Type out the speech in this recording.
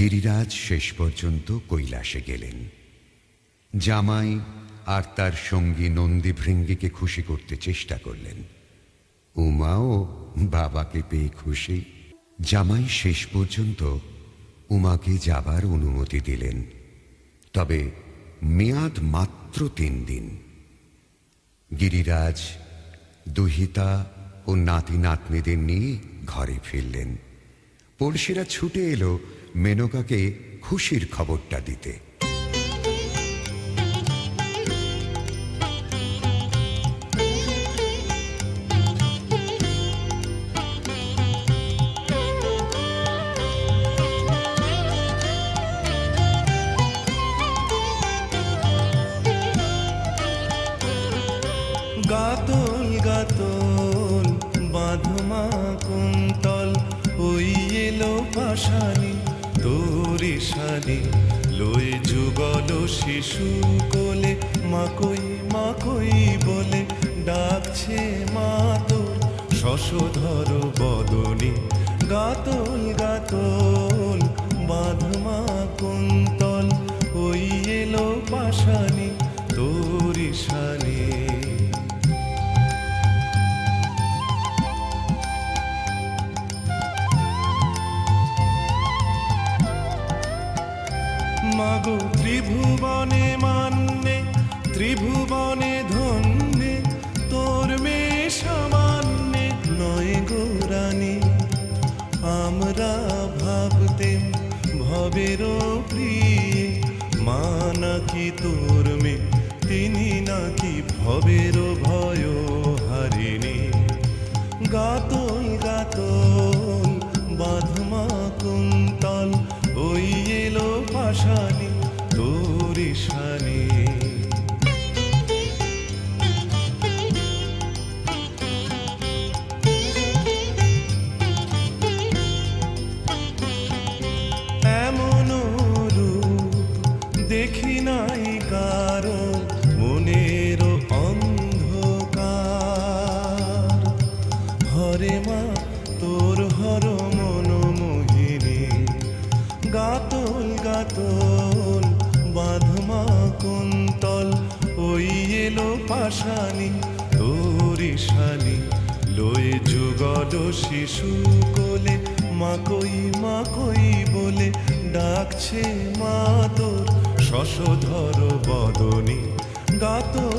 গিরিরাজ শেষ পর্যন্ত কৈলাসে গেলেন। জামাই আর তার সঙ্গী নন্দীভৃঙ্গিকে খুশি করতে চেষ্টা করলেন। উমাও বাবাকে পেয়ে খুশি। জামাই শেষ পর্যন্ত উমাকে যাবার অনুমতি দিলেন, তবে মেয়াদ মাত্র 3 দিন। গিরিরাজ দুহিতা ও নাতি নাতনিদের নিয়ে ঘরে ফিরলেন। পড়শিরা ছুটে এলো মেনকাকে খুশির খবরটা দিতে। গাতল গাতল বাঁধমা কুন্তল, ওই এলো পাশানি তোরে শানি, লয়ে যুগল শিশু কোলে, মাকই মাকই বলে ডাকছে মা তোর শশধর বদনে। গাতল গাতল বাঁধমা কুন্তল, ওই এলো পাশানি তোরে শানি। মাগো ত্রিভুবনে মান্যে ত্রিভুবনে ধন্যে, তোর মেয়ে সামান্যে নয় গো রানী। আমরা ভাবতেম ভবের প্রিয়ে, মা নাকি তোর মেয়ে, তিনি নাকি ভবের ভয় হারিণী। গাতল গাতল বাঁধমা কুন্তল, ওই এলো পাশানি তোরে শানি। এমন রূপ দেখি নাই কারো, মনের অন্ধকার। হরে মা তোর হর মন মোহিনী। গাতল গাতল বাঁধমা কুন্তল, ওই এলো পাশানি তোরে শানি, লয়ে যুগল শিশু কোলে, মাকই মাকই বলে ডাকছে মা তোর শশধর বদনে। গাতল